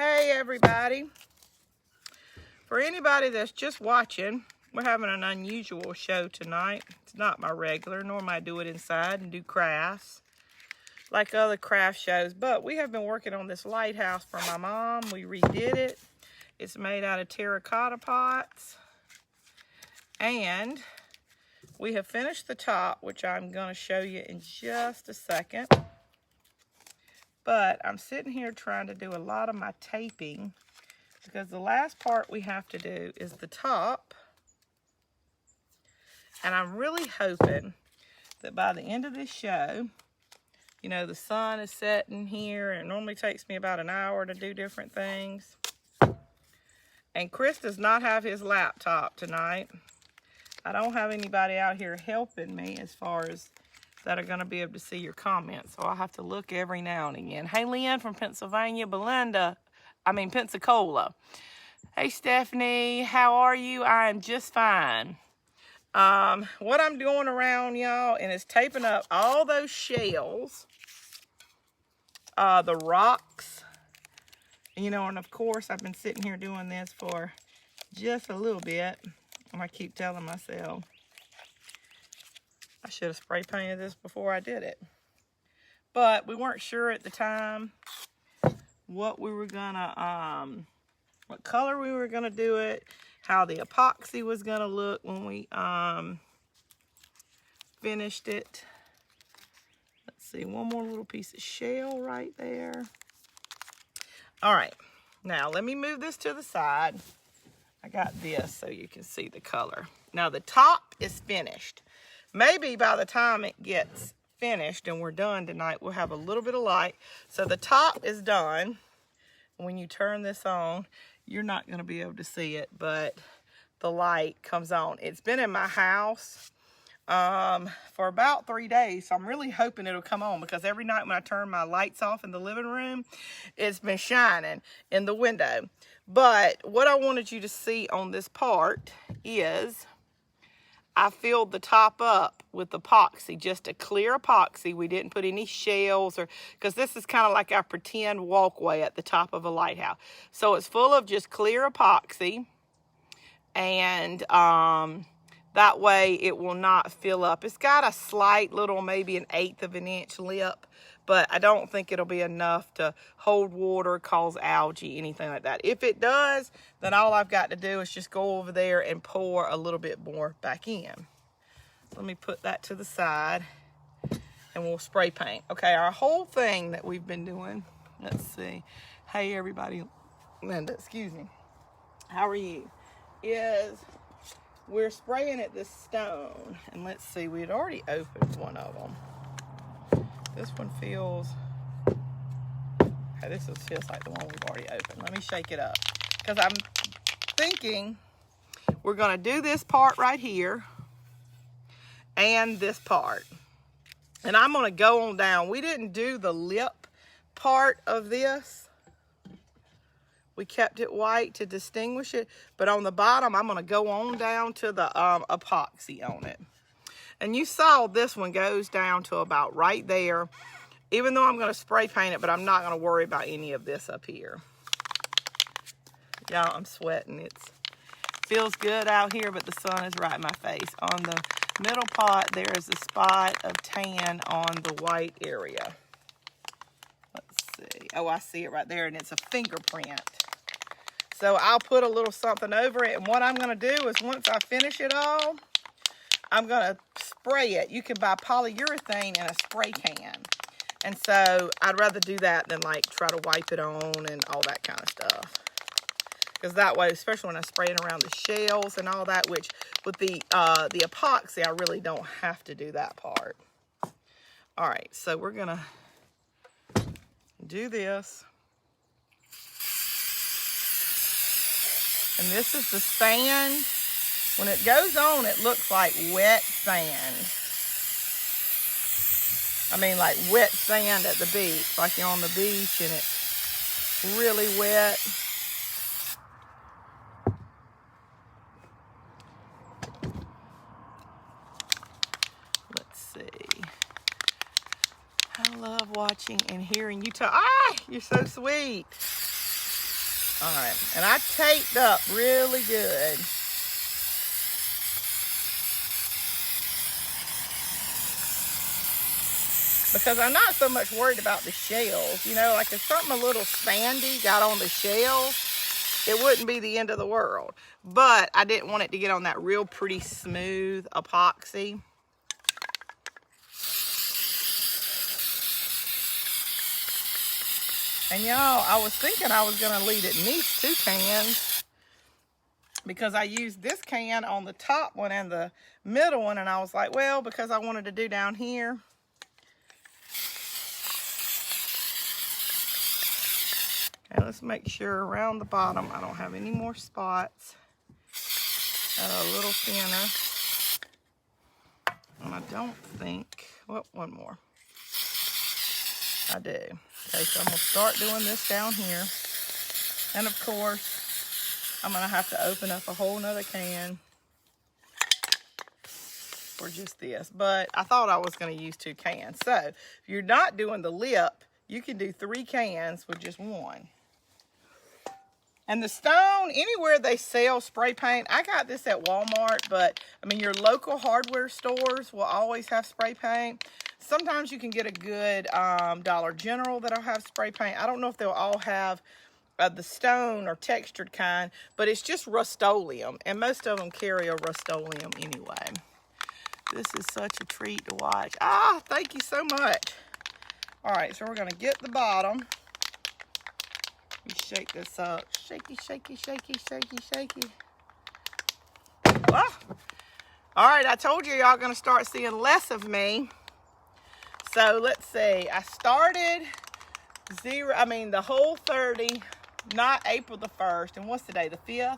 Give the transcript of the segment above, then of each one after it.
Hey everybody. For anybody that's just watching, we're having an unusual show tonight. It's not my regular, normally I do it inside and do crafts like other craft shows, but we have been working on this lighthouse for my mom. We redid it. It's made out of terracotta pots, and we have finished the top, which I'm going to show you in just a second. But I'm sitting here trying to do a lot of my taping because the last part we have to do is the top. And I'm really hoping that by the end of this show, you know, the sun is setting here, and it normally takes me about an hour to do different things. And Chris does not have his laptop tonight. I don't have anybody out here helping me as far as that are going to be able to see your comments. So I'll have to look every now and again. Hey, Lynn from Pennsylvania. Pensacola. Hey, Stephanie. How are you? I am just fine. What I'm doing around, y'all, and it's taping up all those shells, the rocks, you know, and of course I've been sitting here doing this for just a little bit, and I keep telling myself I should have spray painted this before I did it. But we weren't sure at the time what we were gonna, what color we were gonna do it, how the epoxy was gonna look when we finished it. Let's see, one more little piece of shell right there. All right, now let me move this to the side. I got this so you can see the color. Now the top is finished. Maybe by the time it gets finished and we're done tonight, we'll have a little bit of light. So the top is done. When you turn this on, you're not going to be able to see it, but the light comes on. It's been in my house for about 3 days, so I'm really hoping it'll come on, because every night when I turn my lights off in the living room, it's been shining in the window. But what I wanted you to see on this part is I filled the top up with epoxy, just a clear epoxy. We didn't put any shells, or because this is kind of like our pretend walkway at the top of a lighthouse. So it's full of just clear epoxy, and that way it will not fill up. It's got a slight little, maybe an 1/8 of an inch lip, but I don't think it'll be enough to hold water, cause algae, anything like that. If it does, then all I've got to do is just go over there and pour a little bit more back in. Let me put that to the side and we'll spray paint. Okay, our whole thing that we've been doing, let's see. Hey everybody, Linda, excuse me. How are you? Is we're spraying at this stone, and let's see, we had already opened one of them. This one feels, okay, this feels like the one we've already opened. Let me shake it up, because I'm thinking we're going to do this part right here and this part. And I'm going to go on down. We didn't do the lip part of this. We kept it white to distinguish it. But on the bottom, I'm going to go on down to the epoxy on it. And you saw this one goes down to about right there. Even though I'm going to spray paint it, but I'm not going to worry about any of this up here. Y'all, I'm sweating. It feels good out here, but the sun is right in my face. On the middle pot, there is a spot of tan on the white area. Let's see. Oh, I see it right there, and it's a fingerprint. So I'll put a little something over it, and what I'm going to do is once I finish it all, I'm going to spray it. You can buy polyurethane in a spray can. And so I'd rather do that than like try to wipe it on and all that kind of stuff. Because that way, especially when I spray it around the shells and all that, which with the epoxy, I really don't have to do that part. All right, so we're going to do this. And this is the sand. When it goes on, it looks like wet sand. I mean, like wet sand at the beach, like you're on the beach and it's really wet. Let's see. I love watching and hearing you talk. Ah, you're so sweet. All right, and I taped up really good. Because I'm not so much worried about the shells. You know, like if something a little sandy got on the shells, it wouldn't be the end of the world. But I didn't want it to get on that real pretty smooth epoxy. And y'all, I was thinking I was going to leave at least 2 cans. Because I used this can on the top one and the middle one. And I was like, well, because I wanted to do down here. And let's make sure around the bottom I don't have any more spots. A little thinner. And I don't think, well, one more. I do. Okay, so I'm going to start doing this down here. And of course, I'm going to have to open up a whole nother can for just this. But I thought I was going to use 2 cans. So if you're not doing the lip, you can do 3 cans with just 1. And the stone, anywhere they sell spray paint, I got this at Walmart, but I mean, your local hardware stores will always have spray paint. Sometimes you can get a good Dollar General that'll have spray paint. I don't know if they'll all have the stone or textured kind, but it's just Rust-Oleum, and most of them carry a Rust-Oleum anyway. This is such a treat to watch. Ah, thank you so much. All right, so we're gonna get the bottom. You shake this up. Shaky, shaky, shaky, shaky, shaky. Ah. All right, I told you y'all gonna start seeing less of me. So let's see. I started the whole 30, not April the 1st. And what's today? The 5th?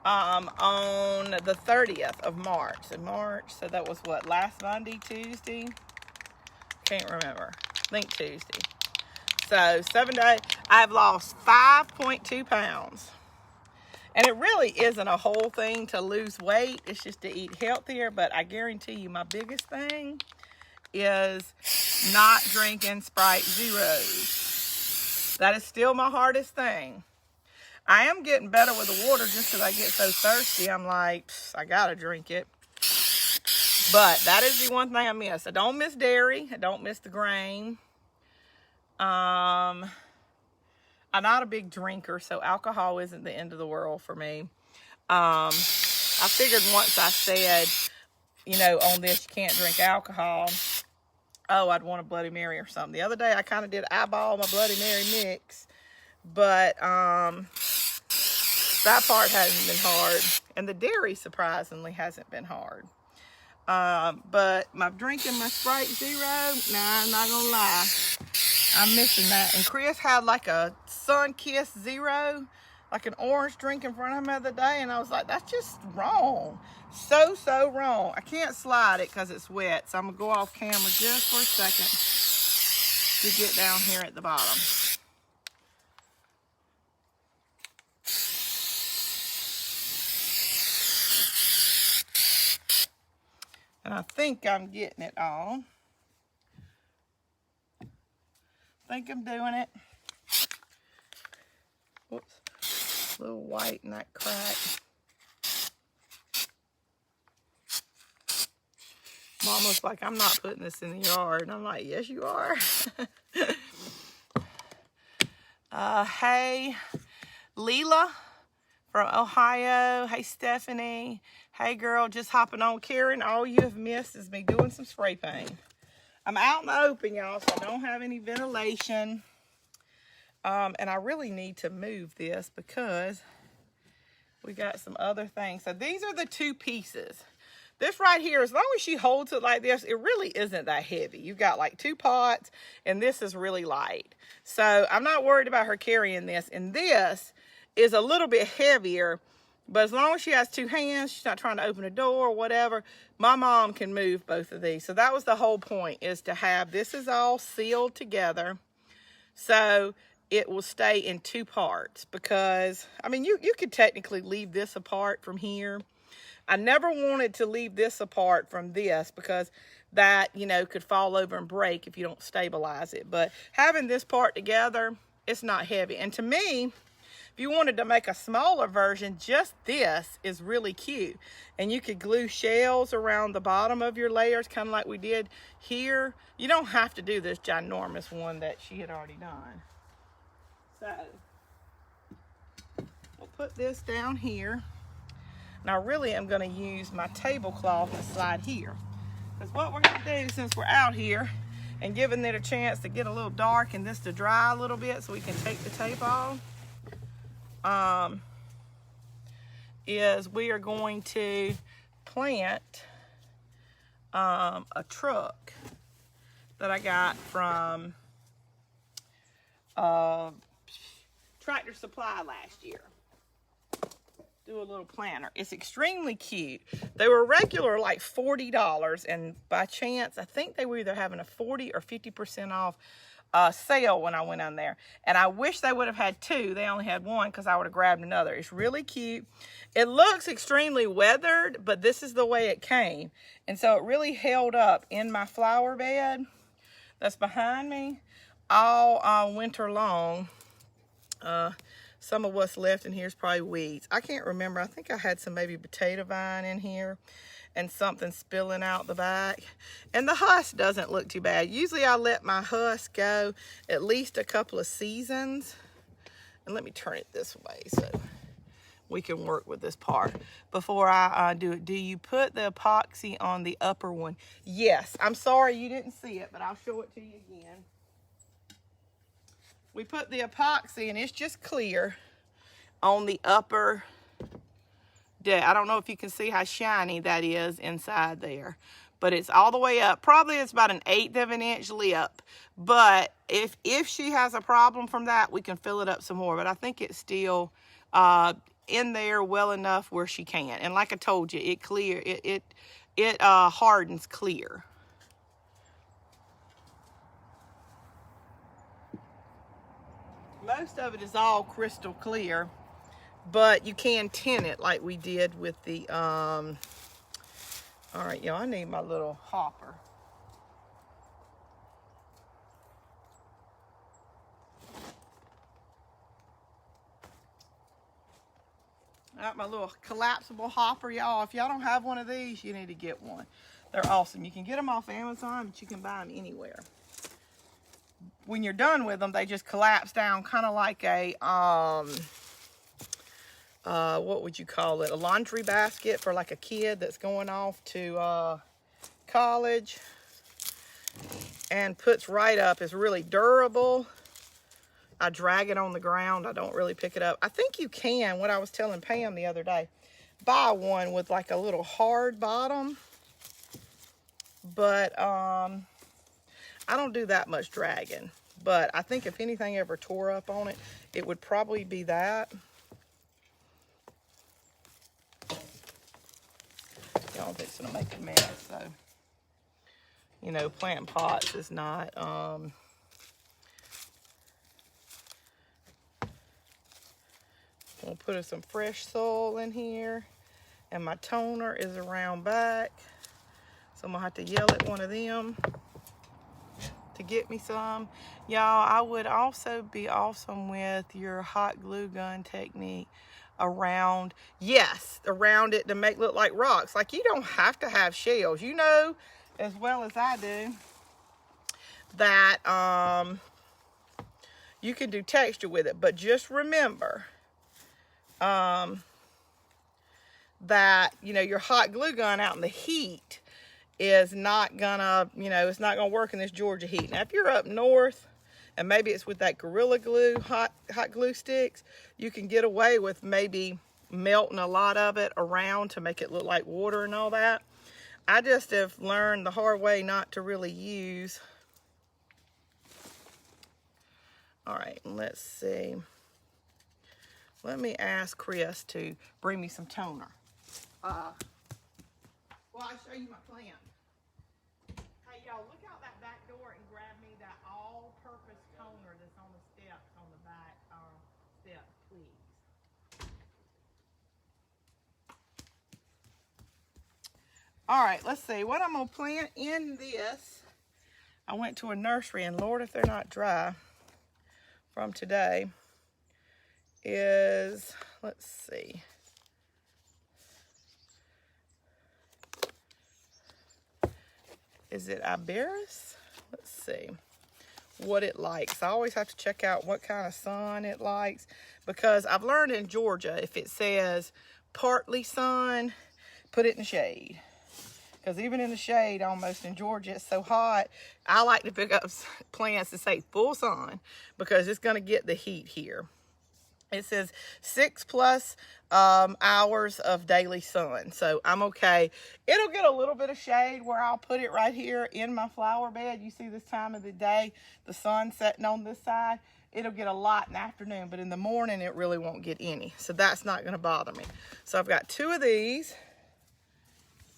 On the 30th of March. So that was what? Last Monday, Tuesday? Can't remember. I think Tuesday. So 7 days, I've lost 5.2 pounds. And it really isn't a whole thing to lose weight. It's just to eat healthier. But I guarantee you my biggest thing is not drinking Sprite Zeros. That is still my hardest thing. I am getting better with the water just because I get so thirsty. I'm like, I gotta drink it. But that is the one thing I miss. I don't miss dairy. I don't miss the grain. I'm not a big drinker, so alcohol isn't the end of the world for me. I figured once I said, you know, on this you can't drink alcohol, oh, I'd want a Bloody Mary or something. The other day I kind of did eyeball my Bloody Mary mix, but that part hasn't been hard, and the dairy surprisingly hasn't been hard. But my drinking my Sprite Zero, nah, I'm not gonna lie, I'm missing that. And Chris had like a sun-kissed Zero, like an orange drink in front of him the other day, and I was like, that's just wrong. So wrong. I can't slide it because it's wet, so I'm gonna go off camera just for a second to get down here at the bottom. And I think I'm getting it all. I think I'm doing it. Whoops. A little white in that crack. Mama's like, I'm not putting this in the yard. And I'm like, yes, you are. Hey, Leela from Ohio. Hey, Stephanie. Hey, girl, just hopping on. Karen, all you have missed is me doing some spray paint. I'm out in the open, y'all, so I don't have any ventilation. And I really need to move this because we got some other things. So these are the 2 pieces. This right here, as long as she holds it like this, it really isn't that heavy. You've got like 2 pots, and this is really light. So I'm not worried about her carrying this. And this is a little bit heavier, but as long as she has 2 hands, she's not trying to open a door or whatever, my mom can move both of these. So that was the whole point, is to have, this is all sealed together. So it will stay in 2 parts because, I mean, you could technically leave this apart from here. I never wanted to leave this apart from this because that, you know, could fall over and break if you don't stabilize it. But having this part together, it's not heavy. And to me, If you wanted to make a smaller version, just this is really cute. And you could glue shells around the bottom of your layers, kind of like we did here. You don't have to do this ginormous one that she had already done. So, we'll put this down here. Now, really, I'm going to use my tablecloth to slide here. Because what we're going to do, since we're out here, and giving it a chance to get a little dark and this to dry a little bit so we can take the tape off, is we are going to plant a truck that I got from Tractor Supply last year. Do a little planter. It's extremely cute. They were regular like $40, and by chance I think they were either having a 40 or 50% off sale when I went on there. And I wish they would have had two. They only had one because I would have grabbed another. It's really cute. It looks extremely weathered, but this is the way it came. And so it really held up in my flower bed that's behind me all winter long. Some of what's left in here is probably weeds. I can't remember. I think I had some maybe potato vine in here and something spilling out the back. And the husk doesn't look too bad. Usually I let my husk go at least a couple of seasons. And let me turn it this way so we can work with this part before I do it. Do you put the epoxy on the upper one? Yes. I'm sorry you didn't see it, but I'll show it to you again. We put the epoxy, and it's just clear, on the upper deck. I don't know if you can see how shiny that is inside there, but it's all the way up. Probably it's about 1/8 of an inch lip, but if she has a problem from that, we can fill it up some more. But I think it's still in there well enough where she can. And like I told you, it hardens clear. Most of it is all crystal clear, but you can tint it like we did with the, all right, y'all, I need my little hopper. I got my little collapsible hopper, y'all. If y'all don't have one of these, you need to get one. They're awesome. You can get them off Amazon, but you can buy them anywhere. When you're done with them, they just collapse down kind of like a, what would you call it? A laundry basket for like a kid that's going off to college, and puts right up. It's really durable. I drag it on the ground. I don't really pick it up. I think you can, what I was telling Pam the other day, buy one with like a little hard bottom, but I don't do that much dragging, but I think if anything ever tore up on it, it would probably be that. Y'all, it's gonna make a mess, so, you know, planting pots is not, we'll put some fresh soil in here, and my toner is around back, so I'm gonna have to yell at one of them to get me some. Y'all, I would also be awesome with your hot glue gun technique around, yes, around it to make it look like rocks. Like, you don't have to have shells. You know as well as I do that you can do texture with it, but just remember that, you know, your hot glue gun out in the heat is not gonna, you know, it's not gonna work in this Georgia heat. Now, if you're up north, and maybe it's with that Gorilla Glue, hot glue sticks, you can get away with maybe melting a lot of it around to make it look like water and all that. I just have learned the hard way not to really use. All right, let's see. Let me ask Chris to bring me some toner. Well, I'll show you my plant. Hey, y'all, look out that back door and grab me that all-purpose toner that's on the steps on the back step, please. All right, let's see. What I'm going to plant in this, I went to a nursery, and Lord, if they're not dry from today, is, let's see. Is it Iberis? Let's see what it likes. I always have to check out what kind of sun it likes, because I've learned in Georgia, if it says partly sun, put it in the shade. Because even in the shade, almost in Georgia, it's so hot. I like to pick up plants that say full sun, because it's going to get the heat here. It says 6+ hours of daily sun. So I'm okay. It'll get a little bit of shade where I'll put it right here in my flower bed. You see this time of the day, the sun setting on this side. It'll get a lot in the afternoon, but in the morning, it really won't get any. So that's not going to bother me. So I've got 2 of these.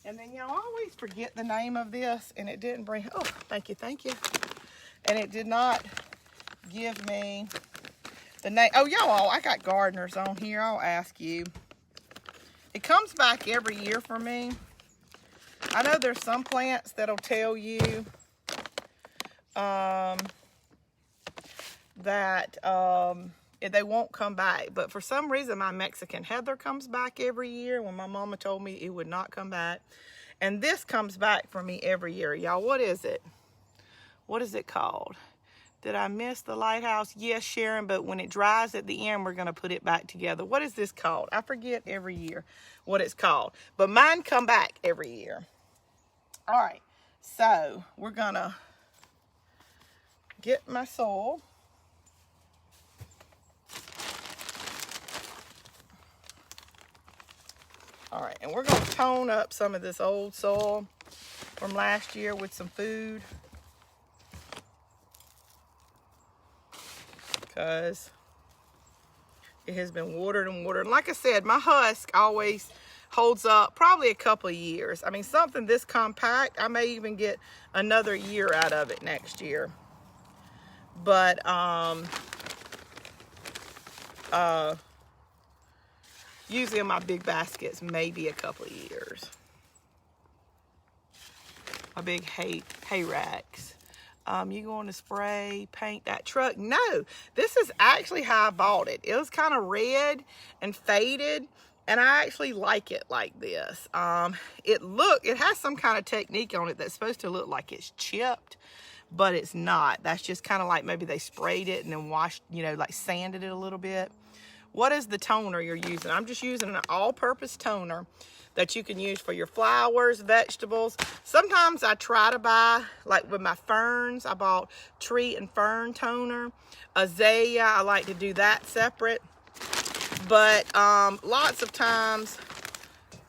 And then, y'all, I always forget the name of this, and it didn't bring, oh, thank you. And it did not give me the name. Oh, y'all, I got gardeners on here. I'll ask you. It comes back every year for me. I know there's some plants that'll tell you that they won't come back. But for some reason, my Mexican heather comes back every year, when my mama told me it would not come back. And this comes back for me every year. Y'all, what is it? What is it called? Did I miss the lighthouse? Yes, Sharon, but when it dries at the end, we're going to put it back together. What is this called? I forget every year what it's called. But mine come back every year. All right, so we're going to get my soil. All right, and we're going to tone up some of this old soil from last year with some food, because it has been watered and watered. And like I said, my husk always holds up probably a couple of years. I mean, something this compact, I may even get another year out of it next year. But usually in my big baskets, maybe a couple of years. My big hay racks. You going to spray, paint that truck? No, this is actually how I bought it. It was kind of red and faded, and I actually like it like this. It has some kind of technique on it that's supposed to look like it's chipped, but it's not. That's just kind of like maybe they sprayed it and then washed, like sanded it a little bit. What is the toner you're using? I'm just using an all-purpose toner that you can use for your flowers, vegetables. Sometimes I try to buy, like with my ferns, I bought tree and fern toner. Azalea, I like to do that separate. But lots of times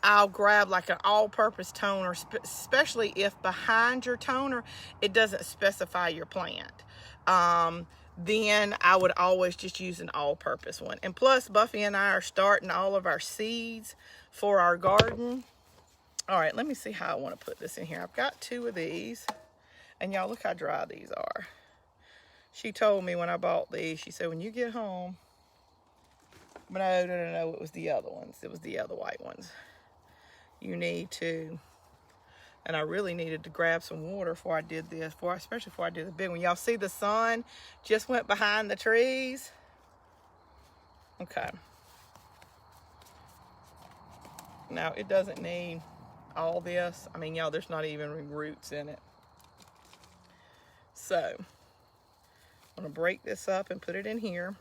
I'll grab like an all-purpose toner, especially if behind your toner, it doesn't specify your plant. Then I would always just use an all-purpose one. And plus, Buffy and I are starting all of our seeds for our garden. All right, let me see how I want to put this in here. I've got 2 of these. And y'all, look how dry these are. She told me when I bought these, she said, when you get home, but no, it was the other ones. It was the other white ones. You need to, and I really needed to grab some water before I did this, especially before I did the big one. Y'all see the sun just went behind the trees? Okay. Now, it doesn't need all this. I mean, y'all, there's not even roots in it. So, I'm going to break this up and put it in here.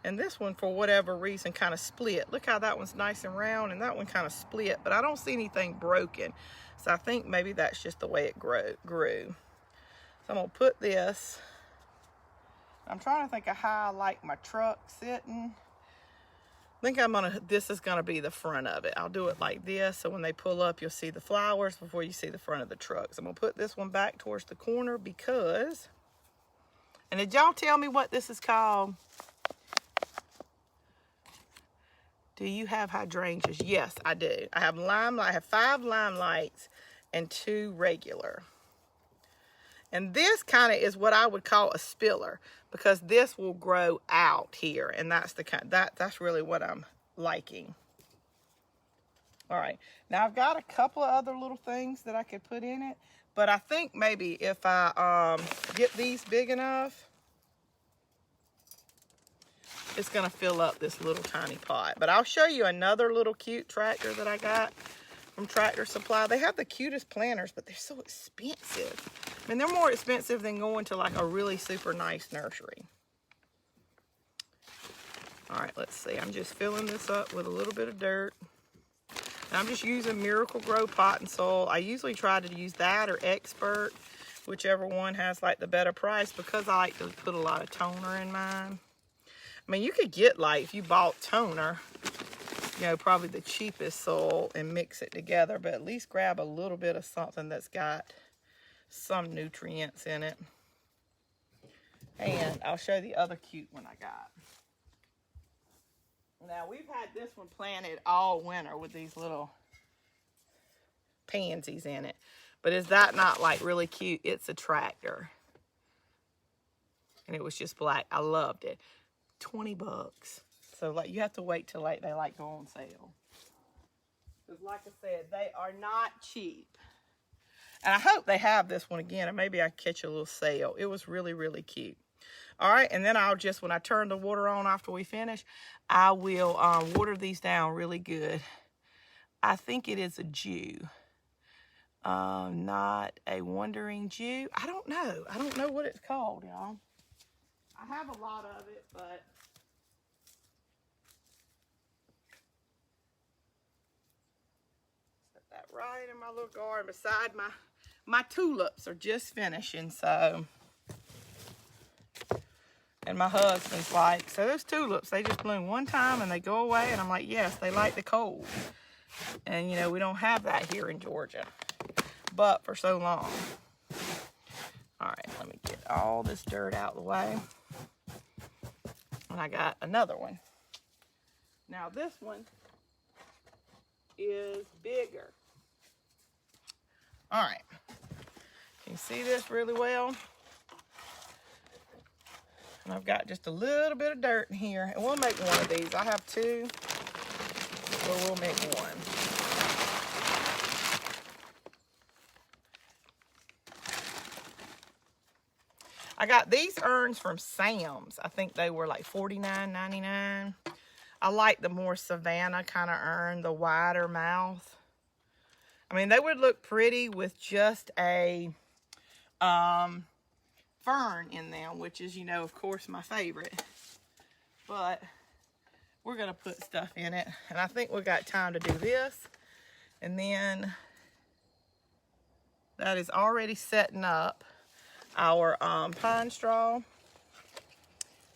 And this one, for whatever reason, kind of split. Look how that one's nice and round, and that one kind of split. But I don't see anything broken. So I think maybe that's just the way it grew. So I'm going to put this. I'm trying to think of how I like my truck sitting. I think this is going to be the front of it. I'll do it like this, so when they pull up, you'll see the flowers before you see the front of the truck. So I'm going to put this one back towards the corner because, and did y'all tell me what this is called? Do you have hydrangeas? Yes, I do. I have I have 5 limelights and 2 regular. And this kind of is what I would call a spiller, because this will grow out here, and that's the kind that's really what I'm liking. All right, now I've got a couple of other little things that I could put in it, but I think maybe if I get these big enough, it's gonna fill up this little tiny pot. But I'll show you another little cute tractor that I got from Tractor Supply. They have the cutest planters, but they're so expensive. I mean, they're more expensive than going to like a really super nice nursery. All right, let's see. I'm just filling this up with a little bit of dirt. And I'm just using Miracle Grow pot and soil. I usually try to use that or Expert, whichever one has like the better price, because I like to put a lot of toner in mine. I mean, you could get like, if you bought toner, you know, probably the cheapest soil and mix it together, but at least grab a little bit of something that's got some nutrients in it. And I'll show you the other cute one I got. Now, we've had this one planted all winter with these little pansies in it. But is that not like really cute? It's a tractor. And it was just black. I loved it. 20 bucks. So like you have to wait till like they like go on sale. Because like I said, they are not cheap. And I hope they have this one again, and maybe I catch a little sale. It was really, really cute. All right, and then I'll just, when I turn the water on after we finish, I will water these down really good. I think it is a Jew. Not a wandering Jew. I don't know. I don't know what it's called, y'all. I have a lot of it, but set that right in my little garden beside my tulips are just finishing, so. And my husband's like, so those tulips, they just bloom one time and they go away. And I'm like, yes, they like the cold. And, you know, we don't have that here in Georgia, but for so long. All right, let me get all this dirt out of the way. And I got another one. Now, this one is bigger. All right. Can you see this really well? And I've got just a little bit of dirt in here. And we'll make one of these. I have two, so we'll make one. I got these urns from Sam's. I think they were like $49.99. I like the more Savannah kind of urn, the wider mouth. I mean, they would look pretty with just a fern in them, which is, you know, of course, my favorite. But we're going to put stuff in it. And I think we got time to do this. And then that is already setting up our pine straw.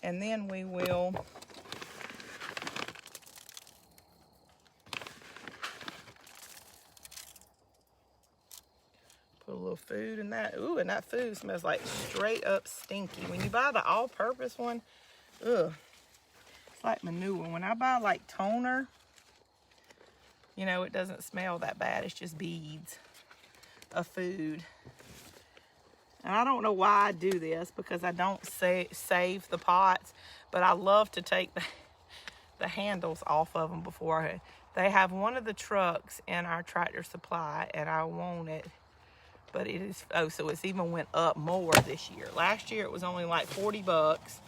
And then we will put a little food in that. Ooh, and that food smells like straight up stinky. When you buy the all-purpose one, ugh, it's like manure. When I buy like toner, you know, it doesn't smell that bad. It's just beads of food. And I don't know why I do this, because I don't save the pots, but I love to take the handles off of them before they have one of the trucks in our Tractor Supply, and I want it. But it is, oh, so it's even went up more this year. Last year it was only like 40 bucks,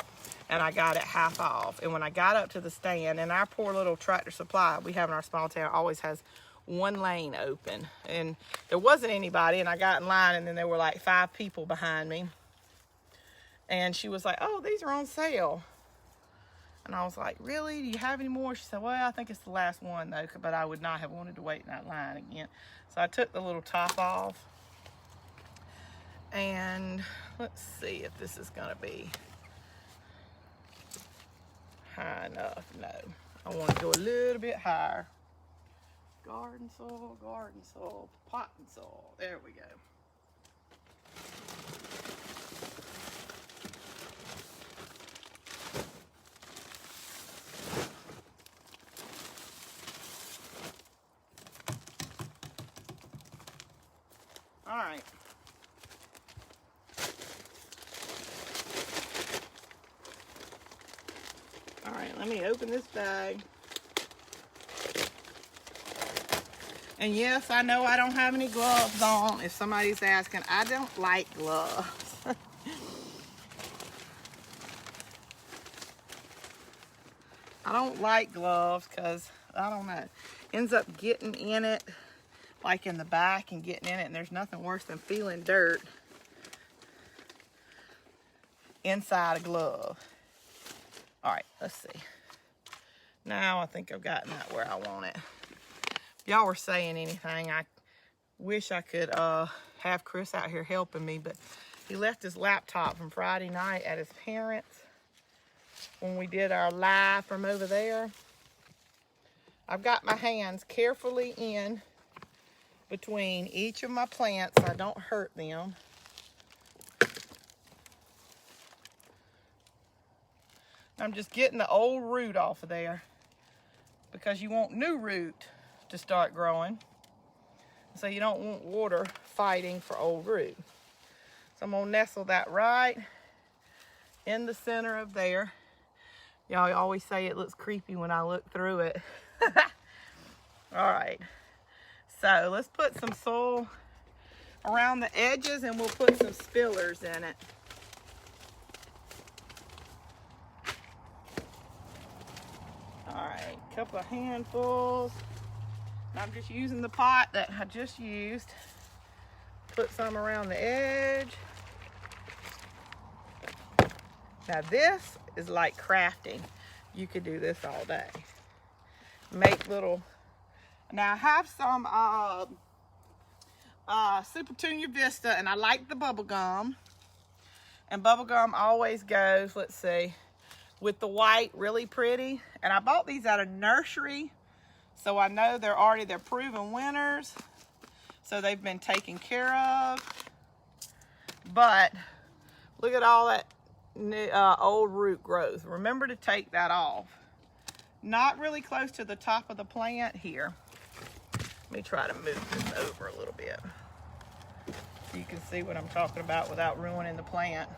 and I got it half off. And when I got up to the stand, and our poor little Tractor Supply we have in our small town always has one lane open. And there wasn't anybody, and I got in line, and then there were like 5 people behind me. And she was like, oh, these are on sale. And I was like, really? Do you have any more? She said, well, I think it's the last one, though, but I would not have wanted to wait in that line again. So I took the little top off. And let's see if this is going to be high enough. No, I want to go a little bit higher. Garden soil, potting soil. There we go. All right. All right, let me open this bag. And yes, I know I don't have any gloves on. If somebody's asking, I don't like gloves. I don't like gloves because, I don't know, ends up getting in it, like in the back and getting in it, and there's nothing worse than feeling dirt inside a glove. All right, let's see. Now I think I've gotten that where I want it. If y'all were saying anything, I wish I could have Chris out here helping me, but he left his laptop from Friday night at his parents' when we did our live from over there. I've got my hands carefully in between each of my plants so I don't hurt them. I'm just getting the old root off of there because you want new root to start growing. So you don't want water fighting for old root. So I'm gonna nestle that right in the center of there. Y'all always say it looks creepy when I look through it. All right, so let's put some soil around the edges and we'll put some spillers in it. All right, a couple of handfuls. I'm just using the pot that I just used. Put some around the edge. Now this is like crafting. You could do this all day. Make little, now I have some Super Tunia Vista, and I like the bubble gum. And bubble gum always goes, let's see, with the white, really pretty. And I bought these at a nursery, so I know they're proven winners. So they've been taken care of. But look at all that new, old root growth. Remember to take that off. Not really close to the top of the plant here. Let me try to move this over a little bit so you can see what I'm talking about without ruining the plant.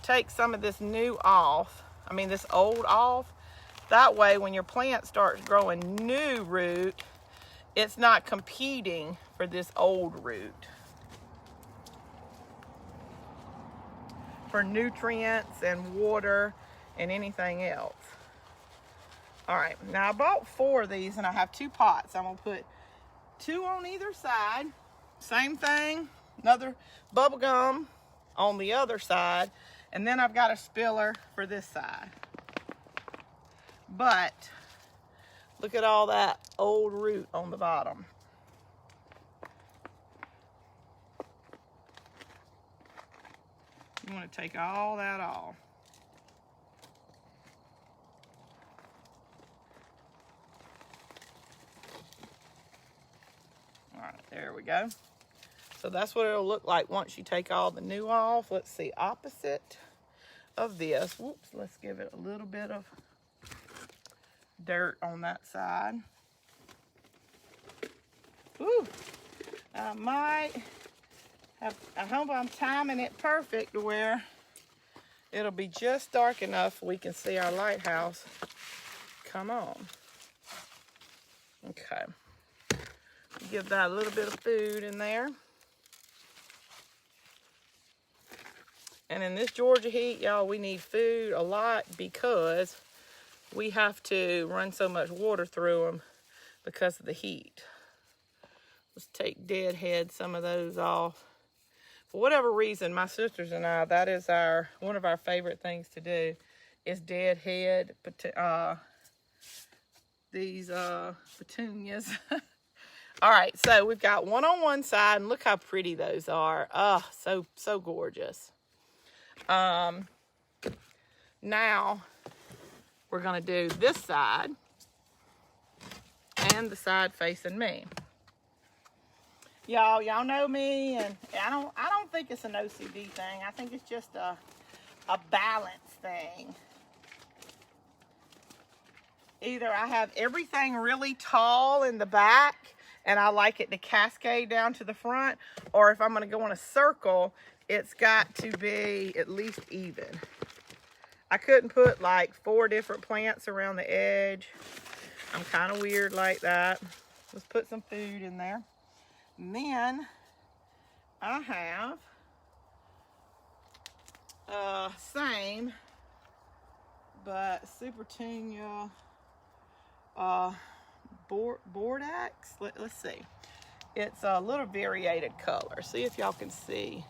Take some of this new off, this old off. That way when your plant starts growing new root, it's not competing for this old root for nutrients and water and anything else. All right, now I bought 4 of these and I have 2 pots. I'm gonna put 2 on either side. Same thing, another bubble gum on the other side. And then I've got a spiller for this side. But look at all that old root on the bottom. You want to take all that off. All right, there we go. So that's what it'll look like once you take all the new off. Let's see, opposite of this. Whoops, let's give it a little bit of dirt on that side. Ooh, I hope I'm timing it perfect to where it'll be just dark enough we can see our lighthouse come on. Okay. Give that a little bit of food in there. And in this Georgia heat, y'all, we need food a lot because we have to run so much water through them because of the heat. Let's take deadhead some of those off. For whatever reason, my sisters and I, that is one of our favorite things to do is deadhead these petunias. All right, so we've got one on one side, and look how pretty those are. Oh, so gorgeous. Now we're gonna do this side and the side facing me. Y'all know me, and I don't think it's an OCD thing. I think it's just a balance thing. Either I have everything really tall in the back and I like it to cascade down to the front, or if I'm gonna go in a circle, it's got to be at least even. I couldn't put like 4 different plants around the edge. I'm kind of weird like that. Let's put some food in there. And then I have same but Supertunia Bordax. Let's see. It's a little variated color. See if y'all can see.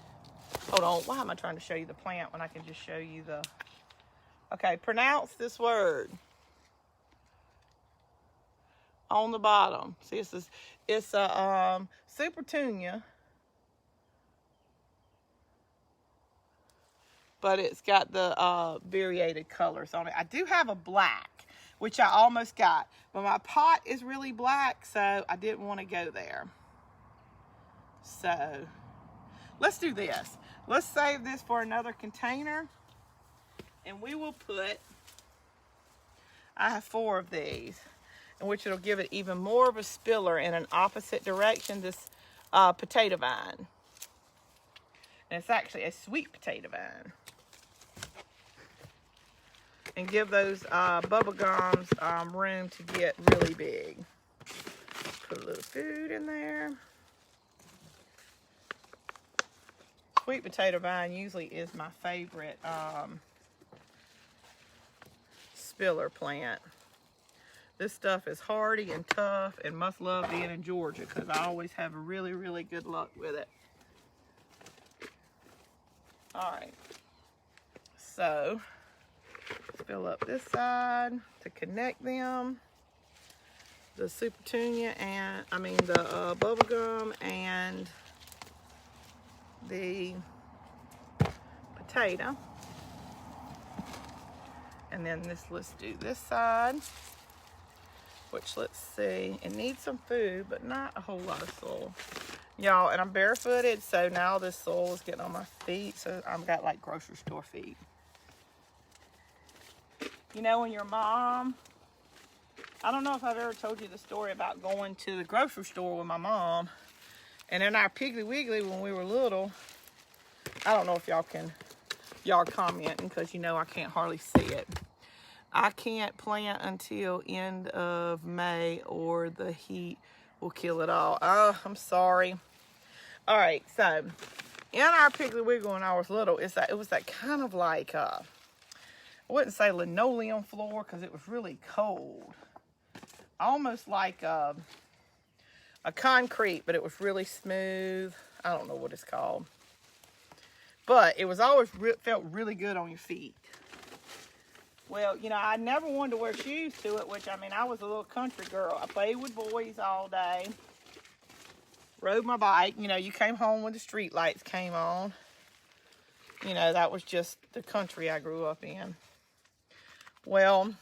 Hold on. Why am I trying to show you the plant when I can just show you the... Okay, pronounce this word on the bottom. See, it's a Supertunia, but it's got the variated colors on it. I do have a black, which I almost got, but my pot is really black, so I didn't want to go there. So let's do this. Let's save this for another container, and we will put, I have 4 of these, in which it'll give it even more of a spiller in an opposite direction, this potato vine. And it's actually a sweet potato vine. And give those bubble gums room to get really big. Put a little food in there. Sweet potato vine usually is my favorite spiller plant. This stuff is hardy and tough and must love being in Georgia because I always have really, really good luck with it. All right, so fill up this side to connect them. The Supertunia and, the bubble gum and the potato. And then let's do this side, which, let's see, it needs some food, but not a whole lot of soil. Y'all, and I'm barefooted, so now this soil is getting on my feet, so I've got like grocery store feet. You know, when your mom, I don't know if I've ever told you the story about going to the grocery store with my mom, and in our Piggly Wiggly when we were little, I don't know if y'all are commenting because you know I can't hardly see it. I can't plant until end of May or the heat will kill it all. Oh, I'm sorry. All right, so in our Piggly Wiggly when I was little, it was that kind of like, I wouldn't say linoleum floor because it was really cold. Almost like a concrete, but it was really smooth. I don't know what it's called. But it was always felt really good on your feet. Well, you know, I never wanted to wear shoes to it, which, I was a little country girl. I played with boys all day. Rode my bike. You know, you came home when the street lights came on. You know, that was just the country I grew up in. Well,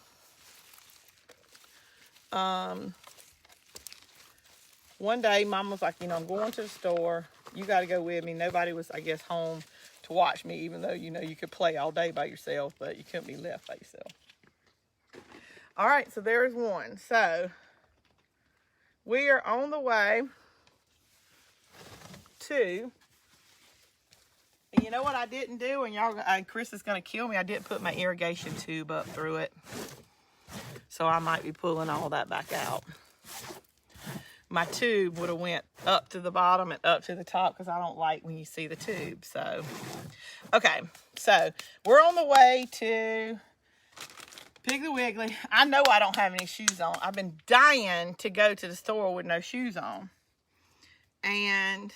one day, Mom was like, you know, I'm going to the store. You got to go with me. Nobody was, I guess, home to watch me, even though, you know, you could play all day by yourself, but you couldn't be left by yourself. All right, so there's one. So we are on the way to, and you know what I didn't do, and Chris is going to kill me. I didn't put my irrigation tube up through it, so I might be pulling all that back out. My tube would have went up to the bottom and up to the top because I don't like when you see the tube. So, okay. So, we're on the way to Piggly Wiggly. I know I don't have any shoes on. I've been dying to go to the store with no shoes on. And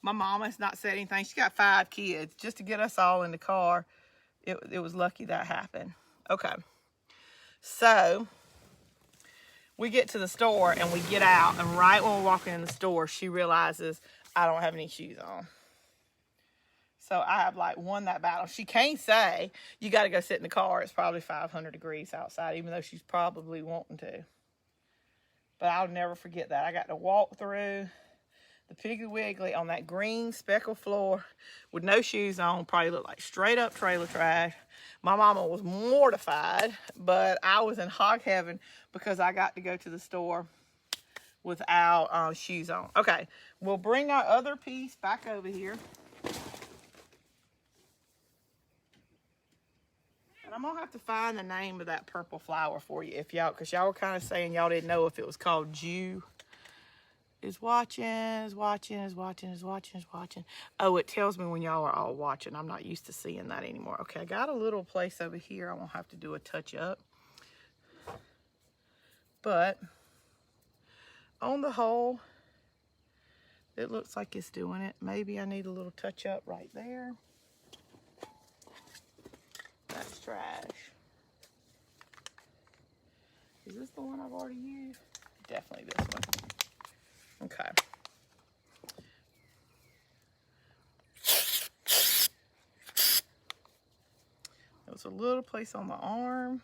my mama has not said anything. She's got 5 kids. Just to get us all in the car, it was lucky that happened. Okay. So we get to the store and we get out, and right when we're walking in the store, she realizes I don't have any shoes on. So I have like won that battle. She can't say, you got to go sit in the car. It's probably 500 degrees outside, even though she's probably wanting to. But I'll never forget that. I got to walk through the Piggly Wiggly on that green speckled floor with no shoes on. Probably looked like straight up trailer trash. My mama was mortified, but I was in hog heaven because I got to go to the store without shoes on. Okay, we'll bring our other piece back over here. And I'm going to have to find the name of that purple flower for you, if y'all, because y'all were kind of saying y'all didn't know if it was called Jew. is watching, is watching, is watching, is watching, is watching. Oh, it tells me when y'all are all watching. I'm not used to seeing that anymore. Okay, I got a little place over here. I won't have to do a touch up. But on the whole, it looks like it's doing it. Maybe I need a little touch up right there. That's trash. Is this the one I've already used? Definitely this one. Okay. There was a little place on the arm.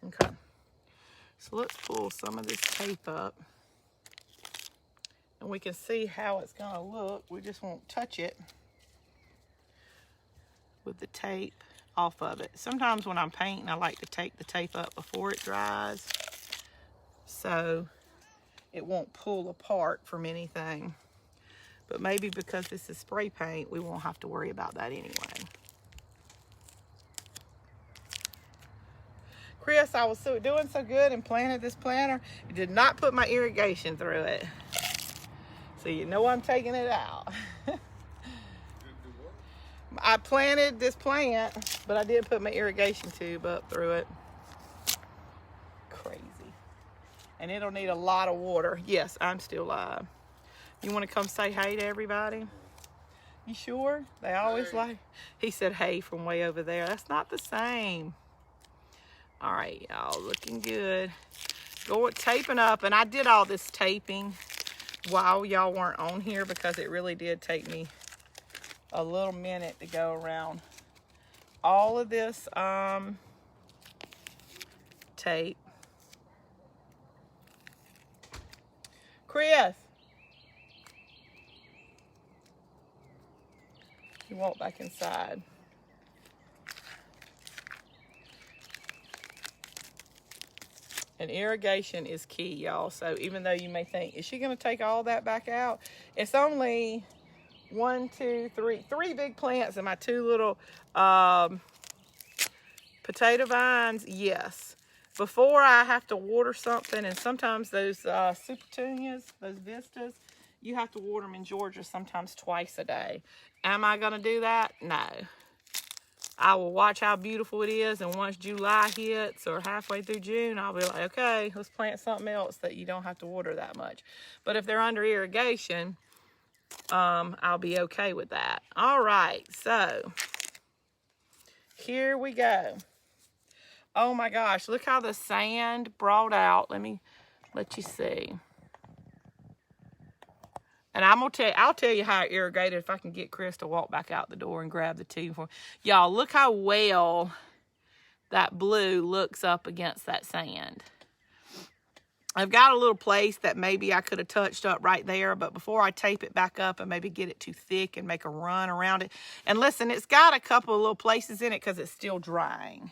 Okay. So let's pull some of this tape up. And we can see how it's going to look. We just won't touch it with the tape off of it. Sometimes when I'm painting, I like to take the tape up before it dries so it won't pull apart from anything. But maybe because this is spray paint, we won't have to worry about that anyway. Chris, I was doing so good and planted this planter, you did not put my irrigation through it. So you know I'm taking it out. I planted this plant, but I did put my irrigation tube up through it. Crazy. And it'll need a lot of water. Yes, I'm still live. You want to come say hey to everybody? You sure? They always hey. Like. He said hey from way over there. That's not the same. All right, y'all, looking good. Go taping up, and I did all this taping while y'all weren't on here because it really did take me a little minute to go around all of this tape. Chris, you walk back inside. And irrigation is key, y'all. So even though you may think, is she going to take all that back out? It's only 1, 2, 3 big plants and my 2 little potato vines. Yes. Before I have to water something, and sometimes those supertunias, those vistas, you have to water them in Georgia sometimes twice a day. Am I going to do that? No. I will watch how beautiful it is, and once July hits or halfway through June, I'll be like, okay, let's plant something else that you don't have to water that much. But if they're under irrigation, I'll be okay with that. All right, so here we go. Oh my gosh, look how the sand brought out. Let me let you see. And I'll tell you how I irrigated if I can get Chris to walk back out the door and grab the tube for me. Y'all, look how well that blue looks up against that sand. I've got a little place that maybe I could have touched up right there, but before I tape it back up and maybe get it too thick and make a run around it. And listen, it's got a couple of little places in it because it's still drying.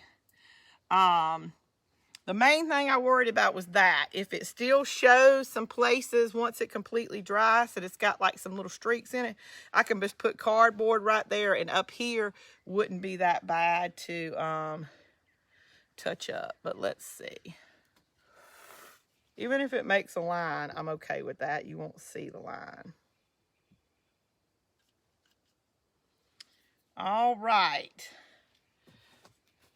The main thing I worried about was that if it still shows some places once it completely dries, that it's got like some little streaks in it, I can just put cardboard right there, and up here wouldn't be that bad to touch up. But let's see. Even if it makes a line, I'm okay with that. You won't see the line. All right.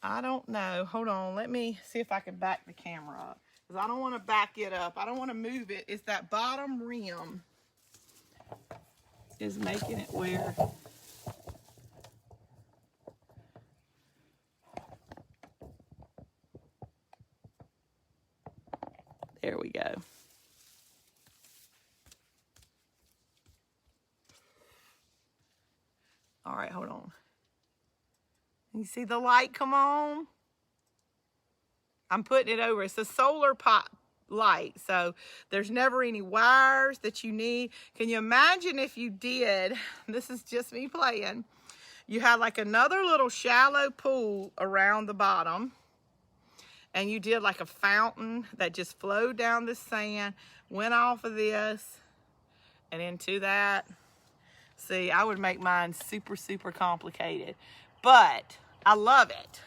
I don't know. Hold on. Let me see if I can back the camera up. Because I don't want to back it up. I don't want to move it. It's that bottom rim is making it where there we go. All right, hold on. You see the light come on? I'm putting it over. It's a solar pot light, so there's never any wires that you need. Can you imagine if you did, this is just me playing, you had like another little shallow pool around the bottom, and you did like a fountain that just flowed down the sand, went off of this, and into that. See, I would make mine super, super complicated, but I love it.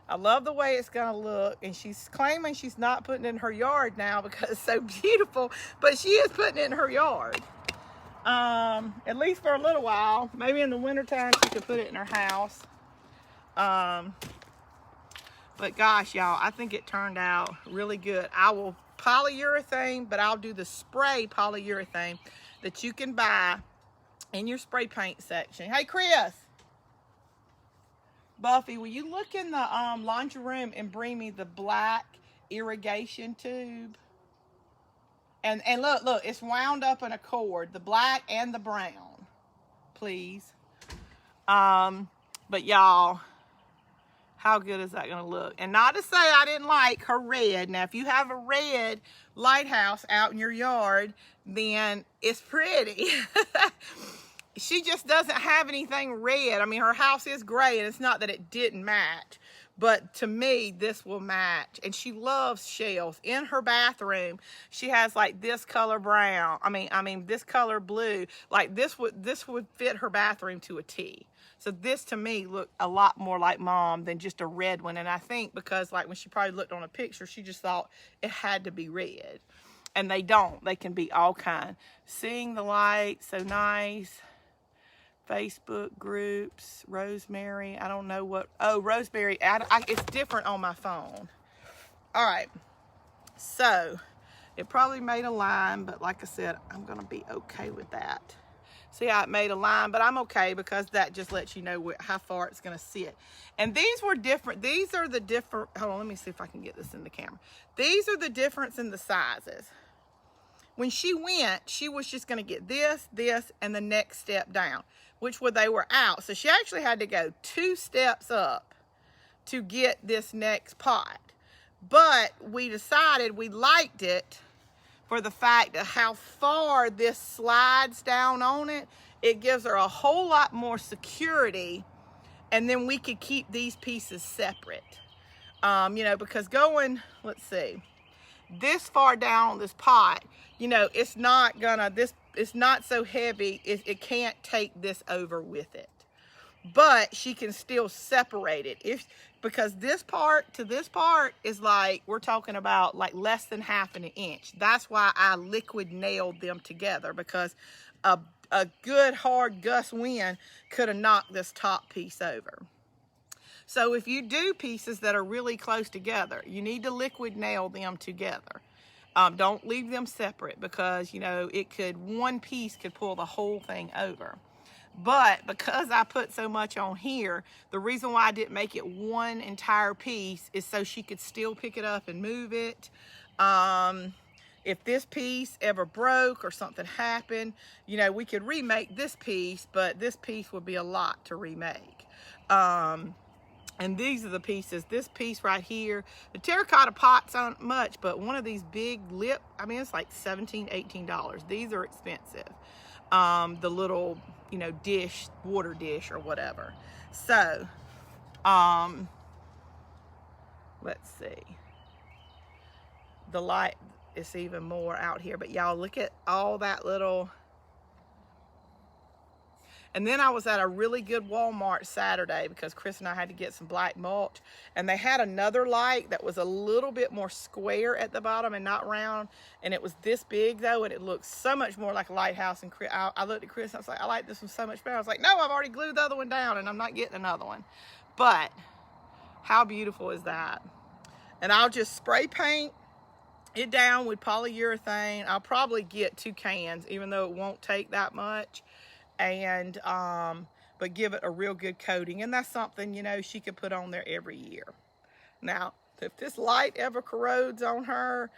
I love the way it's gonna look, and she's claiming she's not putting it in her yard now because it's so beautiful, but she is putting it in her yard. At least for a little while. Maybe in the wintertime she could put it in her house. But gosh, y'all, I think it turned out really good. I will polyurethane, but I'll do the spray polyurethane that you can buy in your spray paint section. Hey, Chris. Buffy, will you look in the laundry room and bring me the black irrigation tube? And look, it's wound up in a cord, the black and the brown, please. But y'all, how good is that gonna look? And not to say I didn't like her red. Now, if you have a red lighthouse out in your yard, then it's pretty. She just doesn't have anything red. I mean, her house is gray, and it's not that it didn't match, but to me, this will match. And she loves shells. In her bathroom, she has like this color brown. I mean this color blue. Like this would fit her bathroom to a T. So this to me looked a lot more like Mom than just a red one. And I think because like when she probably looked on a picture, she just thought it had to be red. And they don't. They can be all kind. Seeing the light, so nice. Facebook groups, Rosemary, I don't know what, oh, Rosemary, it's different on my phone. All right, so it probably made a line, but like I said, I'm gonna be okay with that. See how it made a line, but I'm okay because that just lets you know how far it's gonna sit. And these were different, these are the different, hold on, let me see if I can get this in the camera. These are the difference in the sizes. When she went, she was just gonna get this, and the next step down, which they were out. So she actually had to go 2 steps up to get this next pot. But we decided we liked it for the fact of how far this slides down on it. It gives her a whole lot more security, and then we could keep these pieces separate. You know, because going, let's see, this far down on this pot, you know, it's not gonna, it's not so heavy, it can't take this over with it. But she can still separate it because this part to this part is like, we're talking about like less than ½ an inch. That's why I liquid nailed them together, because a good hard gust wind could have knocked this top piece over. So if you do pieces that are really close together, you need to liquid nail them together. Don't leave them separate, because, you know, one piece could pull the whole thing over. But because I put so much on here, the reason why I didn't make it one entire piece is so she could still pick it up and move it. If this piece ever broke or something happened, you know, we could remake this piece, but this piece would be a lot to remake. And these are the pieces. This piece right here, the terracotta pots aren't much, but one of these big lip, I mean, it's like $17, $18. These are expensive. The little, you know, dish, water dish or whatever. So, let's see. The light is even more out here, but y'all look at all that little. And then I was at a really good Walmart Saturday because Chris and I had to get some black mulch, and they had another light that was a little bit more square at the bottom and not round, and it was this big though, and it looked so much more like a lighthouse. And I looked at Chris and I was like, I like this one so much better. I was like, no, I've already glued the other one down and I'm not getting another one. But how beautiful is that? And I'll just spray paint it down with polyurethane. I'll probably get 2 cans, even though it won't take that much. And but give it a real good coating, and that's something, you know, she could put on there every year. Now, if this light ever corrodes on her,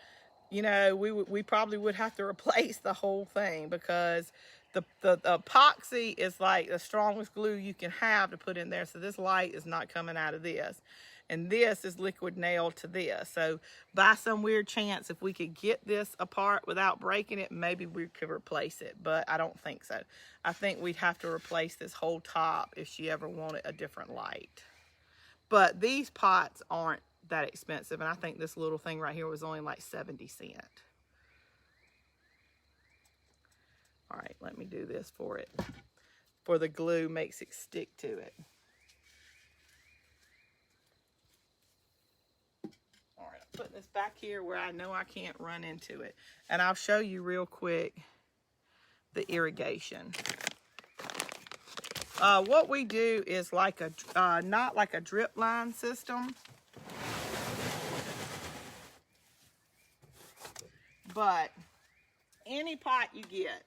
you know, we probably would have to replace the whole thing, because the epoxy is like the strongest glue you can have to put in there. So this light is not coming out of this, and this is liquid nailed to this. So by some weird chance, if we could get this apart without breaking it, maybe we could replace it, but I don't think so. I think we'd have to replace this whole top if she ever wanted a different light. But these pots aren't that expensive, and I think this little thing right here was only like 70 cents. All right, let me do this for it. For the glue makes it stick to it. putting this back here where I know I can't run into it. And I'll show you real quick the irrigation. What we do is like a, not like a drip line system, but any pot you get,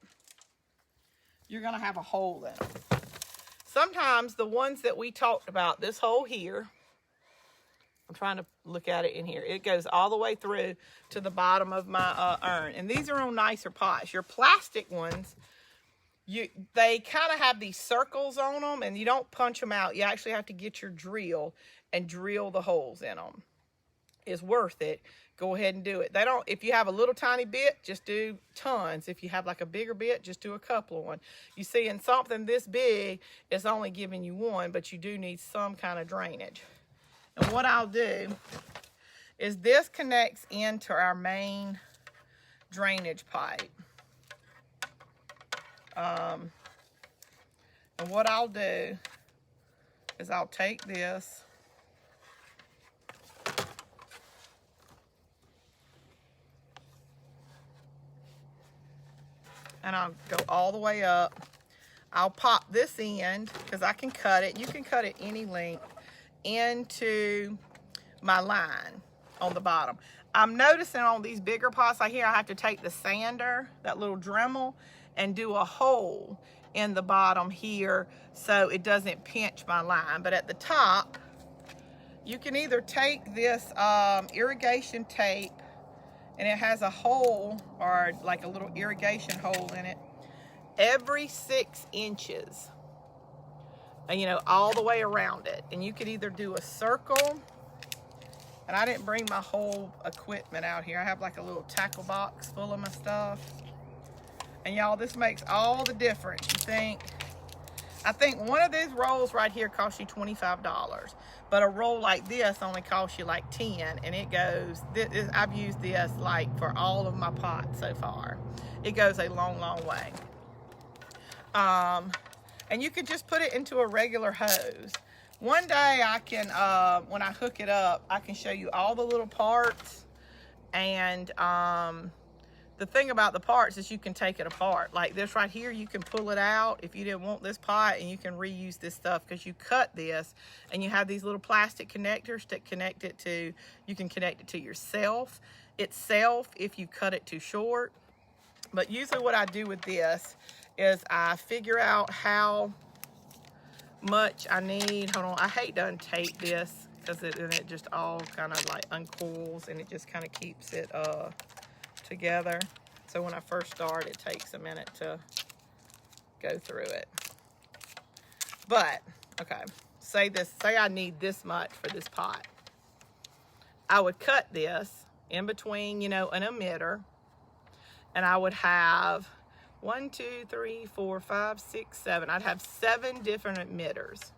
you're gonna have a hole in it. Sometimes the ones that we talked about, this hole here, I'm trying to look at it in here. It goes all the way through to the bottom of my urn. And these are on nicer pots. Your plastic ones, they kind of have these circles on them, and you don't punch them out. You actually have to get your drill and drill the holes in them. It's worth it. Go ahead and do it. They don't, if you have a little tiny bit, just do tons. If you have like a bigger bit, just do a couple of one. You see, in something this big, it's only giving you one, but you do need some kind of drainage. And what I'll do is this connects into our main drainage pipe. And what I'll do is I'll take this and I'll go all the way up. I'll pop this end because I can cut it. You can cut it any length into my line on the bottom. I'm noticing on these bigger pots I have to take the sander, that little Dremel, and do a hole in the bottom here so it doesn't pinch my line. But at the top, you can either take this irrigation tape, and it has a hole or like a little irrigation hole in it every 6 inches. And, you know, all the way around it. And you could either do a circle, and I didn't bring my whole equipment out here. I have like a little tackle box full of my stuff. And y'all, this makes all the difference. I think one of these rolls right here costs you $25, but a roll like this only costs you like 10, and it goes, I've used this like for all of my pots so far. It goes a long, long way. And you could just put it into a regular hose. One day I can, when I hook it up, I can show you all the little parts. And the thing about the parts is you can take it apart. Like this right here, you can pull it out if you didn't want this pot, and you can reuse this stuff because you cut this and you have these little plastic connectors that connect it to, you can connect it to yourself itself if you cut it too short. But usually what I do with this is I figure out how much I need. Hold on, I hate to untape this because it just all kind of like uncoils, and it just kind of keeps it together. So when I first start, it takes a minute to go through it. But okay, say I need this much for this pot. I would cut this in between, you know, an emitter, and I would have 1, 2, 3, 4, 5, 6, 7. I'd have 7 different emitters,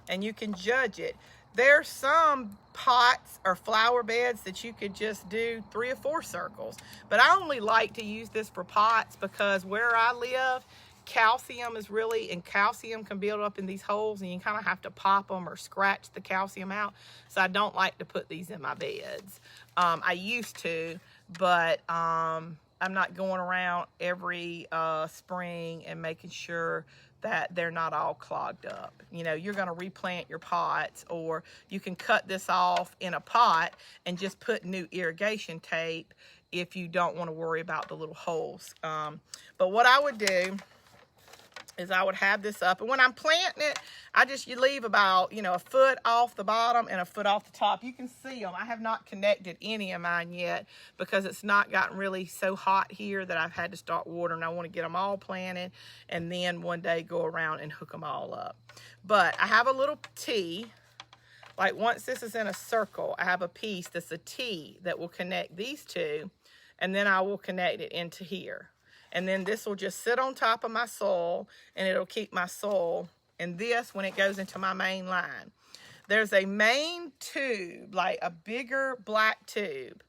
and you can judge it. There's some pots or flower beds that you could just do 3 or 4 circles, but I only like to use this for pots because where I live, calcium is really, and calcium can build up in these holes, and you kind of have to pop them or scratch the calcium out. So I don't like to put these in my beds. I used to, but I'm not going around every spring and making sure that they're not all clogged up. You know, you're going to replant your pots, or you can cut this off in a pot and just put new irrigation tape if you don't want to worry about the little holes. But what I would do is I would have this up, and when I'm planting it, you leave about, you know, a foot off the bottom and a foot off the top. You can see them. I have not connected any of mine yet because it's not gotten really so hot here that I've had to start watering. I want to get them all planted and then one day go around and hook them all up. But I have a little T, like once this is in a circle, I have a piece that's a T that will connect these two, and then I will connect it into here. And then this will just sit on top of my soil, and it'll keep my soil. And this, when it goes into my main line, there's a main tube, like a bigger black tube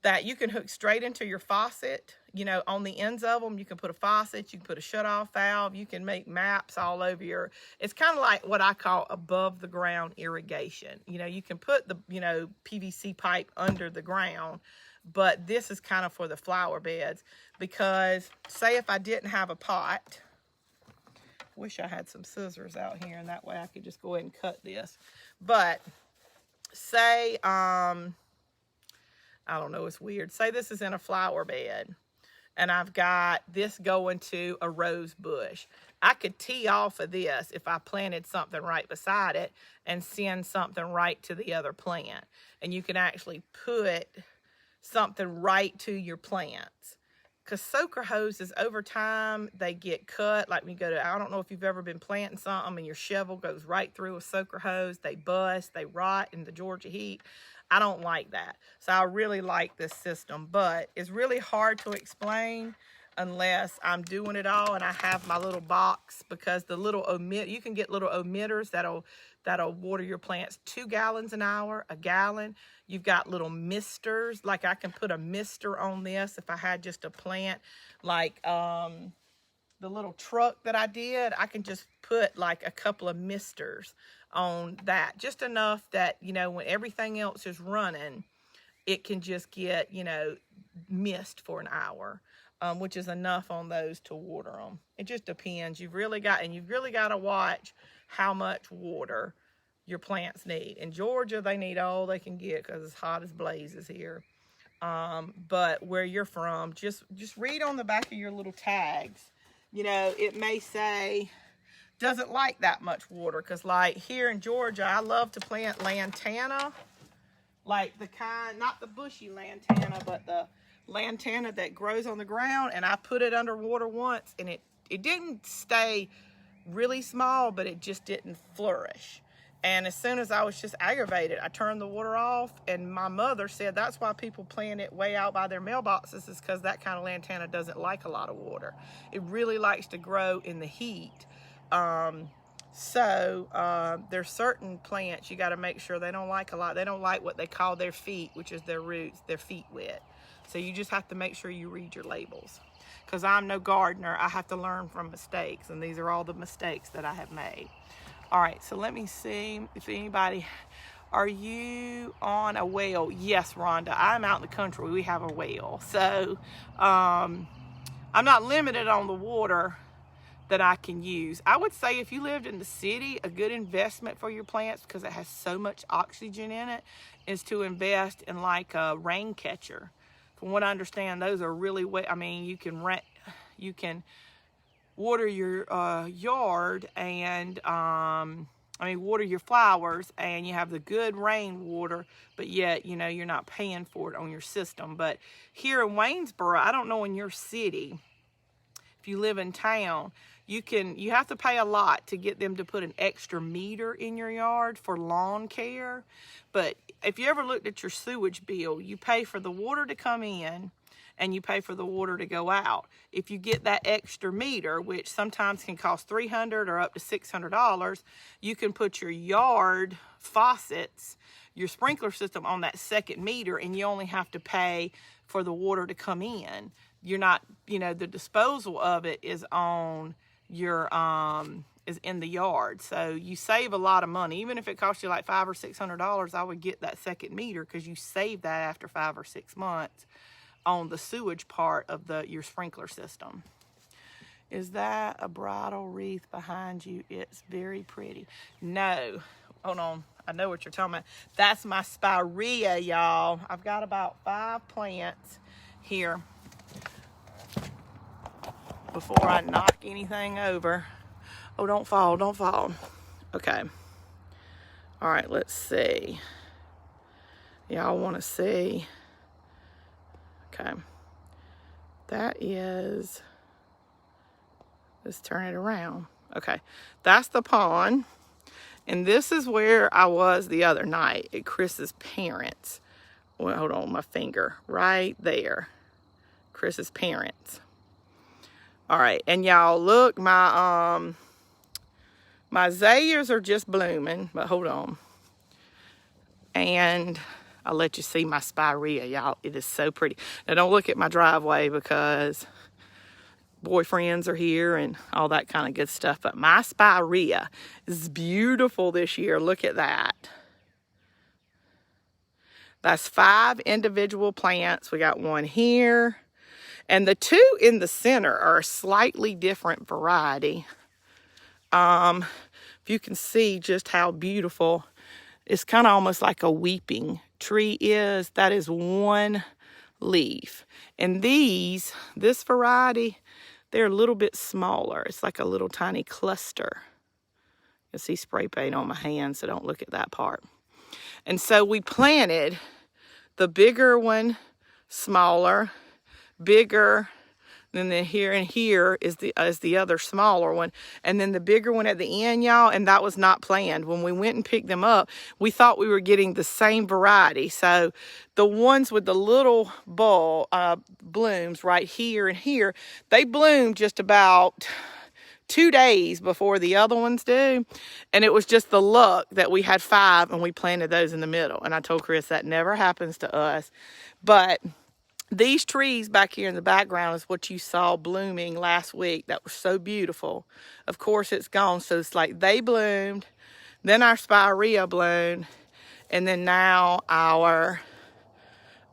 that you can hook straight into your faucet. You know, on the ends of them, you can put a faucet, you can put a shut-off valve, you can make maps all over your, it's kind of like what I call above the ground irrigation. You know, you can put the, you know, PVC pipe under the ground, but this is kind of for the flower beds, because say if I didn't have a pot, wish I had some scissors out here, and that way I could just go ahead and cut this. But say, I don't know, it's weird. Say this is in a flower bed, and I've got this going to a rose bush. I could tee off of this if I planted something right beside it and send something right to the other plant. And you can actually put something right to your plants. Because soaker hoses, over time, they get cut. Like when you go to, I don't know if you've ever been planting something and your shovel goes right through a soaker hose. They bust, they rot in the Georgia heat. I don't like that. So I really like this system, but it's really hard to explain unless I'm doing it all and I have my little box, because the little you can get little emitters that'll water your plants 2 gallons an hour, a gallon. You've got little misters, like I can put a mister on this if I had just a plant, like the little truck that I did, I can just put like a couple of misters on that, just enough that, you know, when everything else is running, it can just get, you know, mist for an hour, which is enough on those to water them. It just depends. You've really got to watch how much water your plants need. In Georgia, they need all they can get because it's hot as blazes here. But where you're from, just read on the back of your little tags. You know, it may say doesn't like that much water, because like here in Georgia, I love to plant lantana, like the kind, not the bushy lantana, but the lantana that grows on the ground. And I put it underwater once, and it didn't stay really small, but it just didn't flourish. And as soon as I was just aggravated, I turned the water off. And my mother said that's why people plant it way out by their mailboxes, is because that kind of lantana doesn't like a lot of water. It really likes to grow in the heat. There's certain plants you got to make sure they don't like a lot. They don't like what they call their feet, which is their roots, their feet wet. So you just have to make sure you read your labels. Because I'm no gardener, I have to learn from mistakes, and these are all the mistakes that I have made. All right, so let me see if anybody, are you on a well? Yes, Rhonda, I'm out in the country. We have a well. So I'm not limited on the water that I can use. I would say if you lived in the city, a good investment for your plants, because it has so much oxygen in it, is to invest in like a rain catcher. From what I understand, those are really wet. I mean, you can water your yard and water your flowers, and you have the good rainwater, but yet, you know, you're not paying for it on your system. But here in Waynesboro, I don't know in your city, if you live in town, you have to pay a lot to get them to put an extra meter in your yard for lawn care. But if you ever looked at your sewage bill, you pay for the water to come in and you pay for the water to go out. If you get that extra meter, which sometimes can cost $300 or up to $600, you can put your yard faucets, your sprinkler system on that second meter, and you only have to pay for the water to come in. You're not, you know, the disposal of it is on your is in the yard. So you save a lot of money. Even if it costs you like $500 or $600, I would get that second meter, because you save that after 5 or 6 months on the sewage part of your sprinkler system. Is that a bridal wreath behind you? It's very pretty. No, hold on. I know what you're talking about. That's my spirea, y'all. I've got about 5 plants here. Before I knock anything over. Oh, don't fall, don't fall. Okay. All right, let's see. Y'all want to see? Okay. That is, let's turn it around. Okay, that's the pond. And this is where I was the other night at Chris's parents. Well, hold on, my finger. Right there. Chris's parents. All right, and y'all look, my azaleas are just blooming, but hold on. And I'll let you see my spirea, y'all. It is so pretty. Now, don't look at my driveway because boyfriends are here and all that kind of good stuff. But my spirea is beautiful this year. Look at that. That's 5 individual plants. We got one here. And the 2 in the center are a slightly different variety. If you can see just how beautiful, it's kind of almost like a weeping tree is. That is one leaf. And this variety, they're a little bit smaller. It's like a little tiny cluster. You'll see spray paint on my hand, so don't look at that part. And so we planted the bigger one, smaller, bigger, and then here and here is the other smaller one, and then the bigger one at the end, y'all. And that was not planned. When we went and picked them up, we thought we were getting the same variety. So the ones with the little blooms right here and here, they bloom just about 2 days before the other ones do. And it was just the luck that we had 5 and we planted those in the middle. And I told Chris that never happens to us. But these trees back here in the background is what you saw blooming last week. That was so beautiful. Of course, it's gone. So it's like they bloomed, then our spirea bloomed, and then now our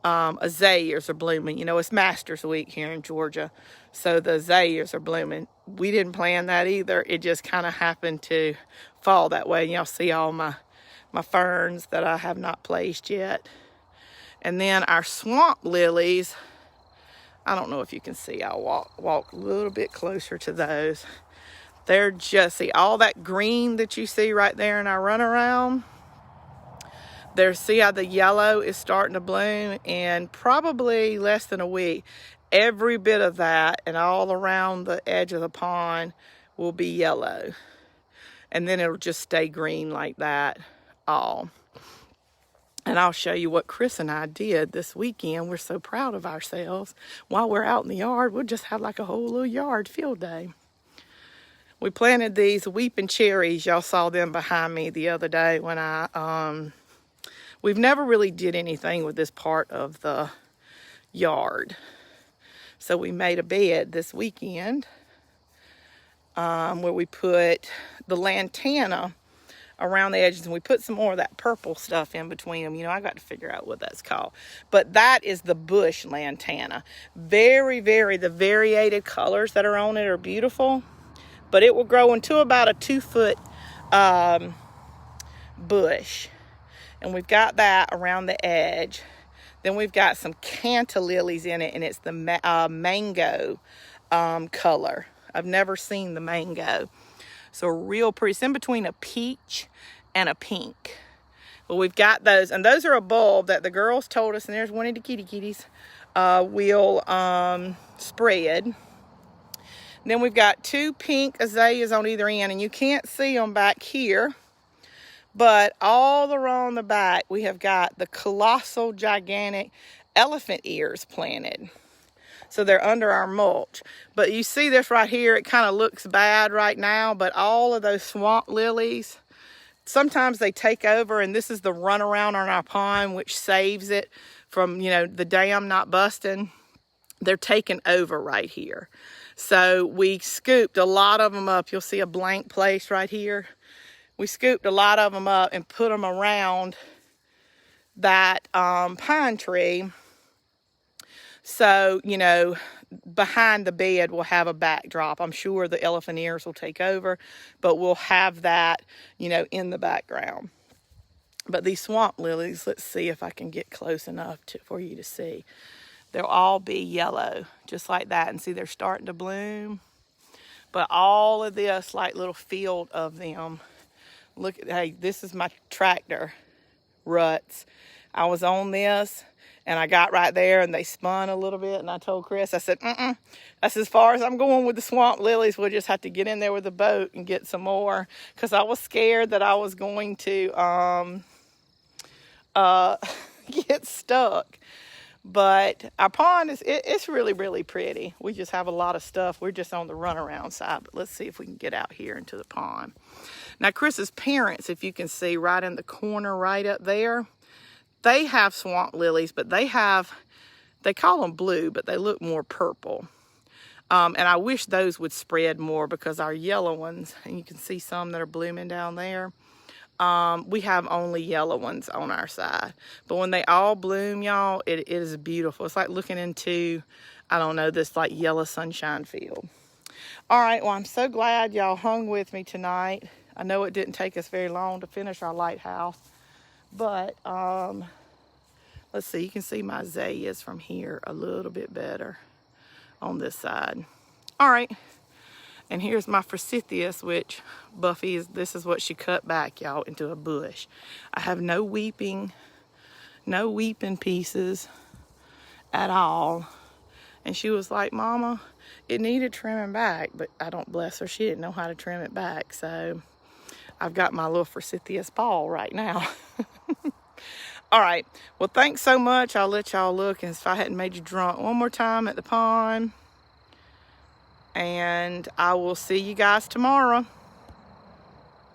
azaleas are blooming. You know, it's Masters Week here in Georgia, so the azaleas are blooming. We didn't plan that either. It just kind of happened to fall that way. And y'all see all my ferns that I have not placed yet. And then our swamp lilies, I don't know if you can see. I'll walk a little bit closer to those. They're just, see all that green that you see right there in our runaround? See how the yellow is starting to bloom, and probably less than a week, every bit of that and all around the edge of the pond will be yellow. And then it'll just stay green like that all. And I'll show you what Chris and I did this weekend. We're so proud of ourselves. While we're out in the yard, we'll just have like a whole little yard field day. We planted these weeping cherries. Y'all saw them behind me the other day when we've never really did anything with this part of the yard. So we made a bed this weekend where we put the lantana around the edges, and we put some more of that purple stuff in between them. You know, I got to figure out what that's called. But that is the bush lantana. Very, the variated colors that are on it are beautiful. But it will grow into about a 2-foot bush. And we've got that around the edge. Then we've got some canta lilies in it, and it's the mango color. I've never seen the mango. So real pretty. It's in between a peach and a pink. But we've got those. And those are a bulb that the girls told us, and there's one of the kitties, will spread. Then we've got 2 pink azaleas on either end. And you can't see them back here. But all around the back, we have got the colossal, gigantic elephant ears planted. So they're under our mulch. But you see this right here, it kind of looks bad right now, but all of those swamp lilies, sometimes they take over, and this is the runaround on our pond, which saves it from, you know, the dam not busting. They're taking over right here. So we scooped a lot of them up. You'll see a blank place right here. We scooped a lot of them up and put them around that pine tree. So, you know, behind the bed we'll have a backdrop. I'm sure the elephant ears will take over, but we'll have that, you know, in the background. But these swamp lilies, let's see if I can get close enough for you to see. They'll all be yellow, just like that. And see, they're starting to bloom. But all of this, like little field of them. Look, hey, this is my tractor ruts. I was on this. And I got right there, and they spun a little bit. And I told Chris, I said, that's as far as I'm going with the swamp lilies. We'll just have to get in there with a boat and get some more. Because I was scared that I was going to get stuck. But our pond, it's really pretty. We just have a lot of stuff. We're just on the runaround side. But let's see if we can get out here into the pond. Now, Chris's parents, if you can see right in the corner right up there, they have swamp lilies, but they call them blue, but they look more purple. And I wish those would spread more, because our yellow ones, and you can see some that are blooming down there, we have only yellow ones on our side. But when they all bloom, y'all, it is beautiful. It's like looking into, I don't know, this like yellow sunshine field. All right, well, I'm so glad y'all hung with me tonight. I know it didn't take us very long to finish our lighthouse, but let's see, you can see my azaleas from here a little bit better on this side. All right, and here's my forsythia, which Buffy this is what she cut back, y'all, into a bush. I have no weeping pieces at all. And she was like, Mama, it needed trimming back, but I don't, bless her, she didn't know how to trim it back. So I've got my little forsythia ball right now. All right, well, thanks so much. I'll let y'all look, and if I hadn't made you drunk, one more time at the pond. And I will see you guys tomorrow.